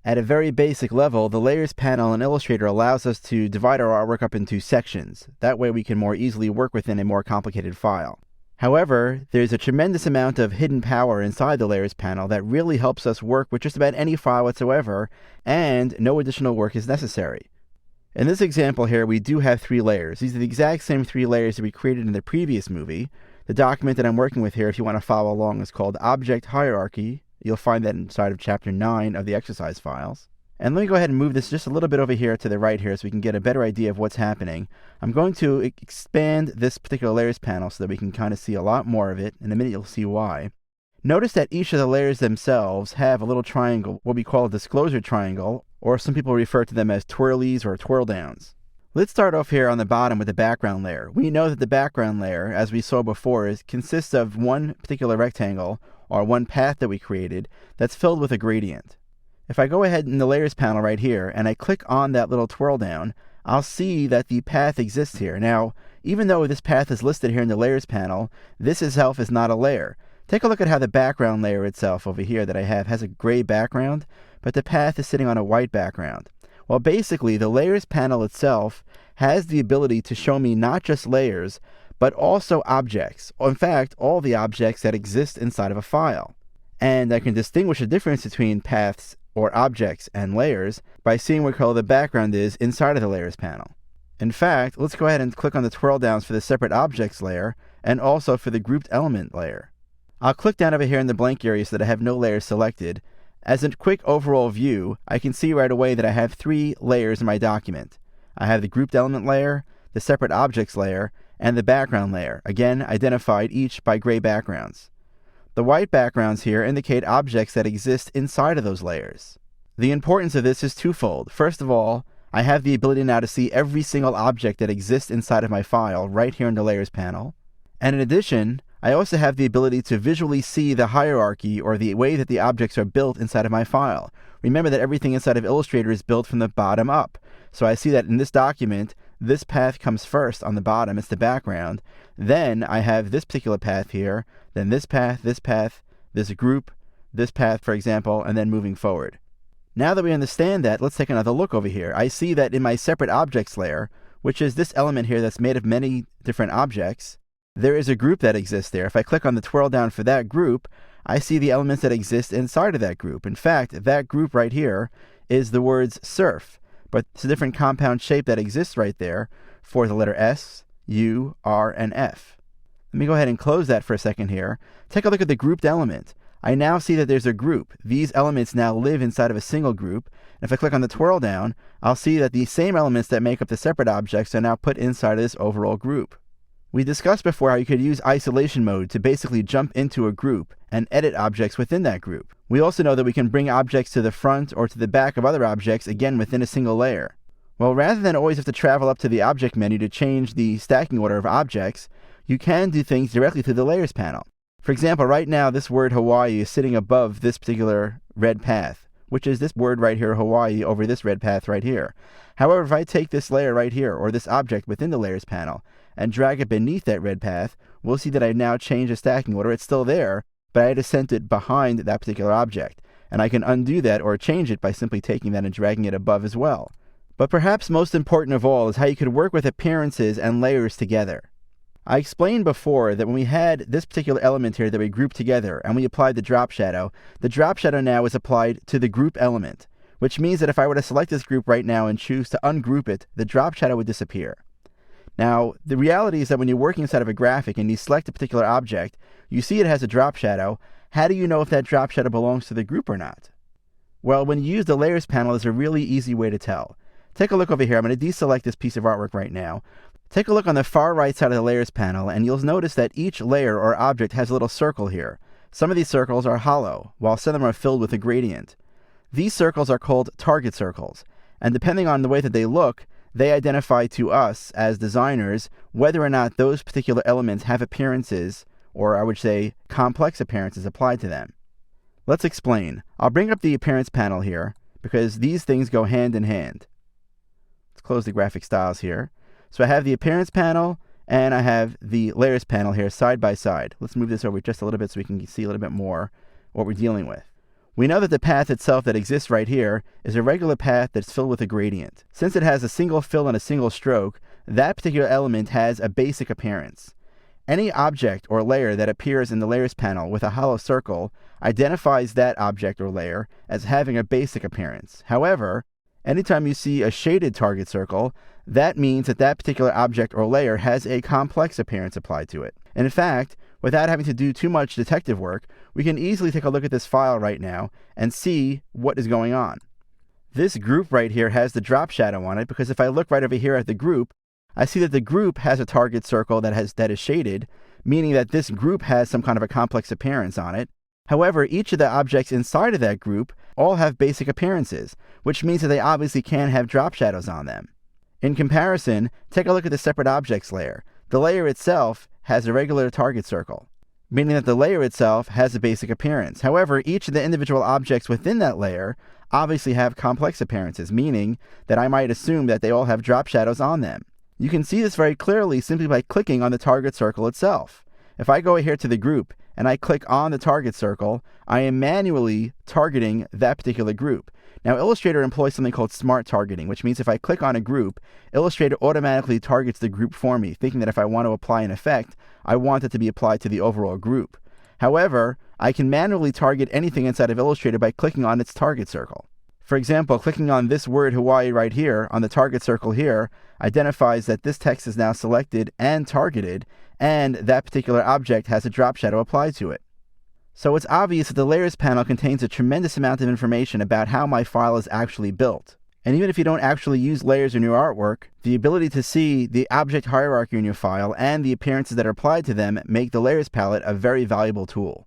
At a very basic level, the Layers panel in Illustrator allows us to divide our artwork up into sections. That way we can more easily work within a more complicated file. However, there's a tremendous amount of hidden power inside the Layers panel that really helps us work with just about any file whatsoever, and no additional work is necessary. In this example here, we do have 3 layers. These are the exact same 3 layers that we created in the previous movie. The document that I'm working with here, if you want to follow along, is called Object Hierarchy. You'll find that inside of Chapter 9 of the exercise files. And let me go ahead and move this just a little bit over here to the right here so we can get a better idea of what's happening. I'm going to expand this particular layers panel so that we can kind of see a lot more of it. In a minute you'll see why. Notice that each of the layers themselves have a little triangle, what we call a disclosure triangle, or some people refer to them as twirlies or twirl downs. Let's start off here on the bottom with the background layer. We know that the background layer, as we saw before, consists of one particular rectangle, or one path that we created, that's filled with a gradient. If I go ahead in the Layers panel right here, and I click on that little twirl down, I'll see that the path exists here. Now, even though this path is listed here in the Layers panel, this itself is not a layer. Take a look at how the background layer itself over here that I have has a gray background, but the path is sitting on a white background. Well, basically, the Layers panel itself has the ability to show me not just layers, but also objects. In fact, all the objects that exist inside of a file. And I can distinguish the difference between paths or objects and layers by seeing what color the background is inside of the Layers panel. In fact, let's go ahead and click on the twirl downs for the separate objects layer and also for the grouped element layer. I'll click down over here in the blank area so that I have no layers selected. As a quick overall view, I can see right away that I have 3 layers in my document. I have the grouped element layer, the separate objects layer, and the background layer, again identified each by gray backgrounds. The white backgrounds here indicate objects that exist inside of those layers. The importance of this is twofold. First of all, I have the ability now to see every single object that exists inside of my file right here in the Layers panel. And in addition, I also have the ability to visually see the hierarchy or the way that the objects are built inside of my file. Remember that everything inside of Illustrator is built from the bottom up. So I see that in this document, this path comes first on the bottom, it's the background. Then I have this particular path here, then this path, this group, this path, for example, and then moving forward. Now that we understand that, let's take another look over here. I see that in my separate objects layer, which is this element here that's made of many different objects, there is a group that exists there. If I click on the twirl down for that group, I see the elements that exist inside of that group. In fact, that group right here is the words surf, but it's a different compound shape that exists right there for the letter S, U, R, and F. Let me go ahead and close that for a second here. Take a look at the grouped element. I now see that there's a group. These elements now live inside of a single group. And if I click on the twirl down, I'll see that the same elements that make up the separate objects are now put inside of this overall group. We discussed before how you could use isolation mode to basically jump into a group and edit objects within that group. We also know that we can bring objects to the front or to the back of other objects, again within a single layer. Well, rather than always have to travel up to the object menu to change the stacking order of objects, you can do things directly through the Layers panel. For example, right now this word Hawaii is sitting above this particular red path, which is this word right here, Hawaii, over this red path right here. However, if I take this layer right here, or this object within the Layers panel, and drag it beneath that red path, we'll see that I've now changed the stacking order. It's still there, but I had to send it behind that particular object. And I can undo that or change it by simply taking that and dragging it above as well. But perhaps most important of all is how you could work with appearances and layers together. I explained before that when we had this particular element here that we grouped together and we applied the drop shadow now is applied to the group element, which means that if I were to select this group right now and choose to ungroup it, the drop shadow would disappear. Now, the reality is that when you're working inside of a graphic and you select a particular object, you see it has a drop shadow. How do you know if that drop shadow belongs to the group or not? Well, when you use the Layers panel, there's a really easy way to tell. Take a look over here. I'm going to deselect this piece of artwork right now. Take a look on the far right side of the Layers panel, and you'll notice that each layer or object has a little circle here. Some of these circles are hollow, while some of them are filled with a gradient. These circles are called target circles, and depending on the way that they look, they identify to us as designers whether or not those particular elements have appearances, or I would say complex appearances applied to them. Let's explain. I'll bring up the appearance panel here because these things go hand in hand. Let's close the graphic styles here. So I have the appearance panel and I have the Layers panel here side by side. Let's move this over just a little bit so we can see a little bit more what we're dealing with. We know that the path itself that exists right here is a regular path that's filled with a gradient. Since it has a single fill and a single stroke, that particular element has a basic appearance. Any object or layer that appears in the Layers panel with a hollow circle identifies that object or layer as having a basic appearance. However, anytime you see a shaded target circle, that means that that particular object or layer has a complex appearance applied to it. And in fact, without having to do too much detective work, we can easily take a look at this file right now and see what is going on. This group right here has the drop shadow on it because if I look right over here at the group, I see that the group has a target circle that is shaded, meaning that this group has some kind of a complex appearance on it. However, each of the objects inside of that group all have basic appearances, which means that they obviously can have drop shadows on them. In comparison, take a look at the separate objects layer. The layer itself has a regular target circle, meaning that the layer itself has a basic appearance. However, each of the individual objects within that layer obviously have complex appearances, meaning that I might assume that they all have drop shadows on them. You can see this very clearly simply by clicking on the target circle itself. If I go here to the group and I click on the target circle, I am manually targeting that particular group. Now, Illustrator employs something called smart targeting, which means if I click on a group, Illustrator automatically targets the group for me, thinking that if I want to apply an effect, I want it to be applied to the overall group. However, I can manually target anything inside of Illustrator by clicking on its target circle. For example, clicking on this word Hawaii right here on the target circle here identifies that this text is now selected and targeted, and that particular object has a drop shadow applied to it. So it's obvious that the Layers panel contains a tremendous amount of information about how my file is actually built. And even if you don't actually use layers in your artwork, the ability to see the object hierarchy in your file and the appearances that are applied to them make the Layers palette a very valuable tool.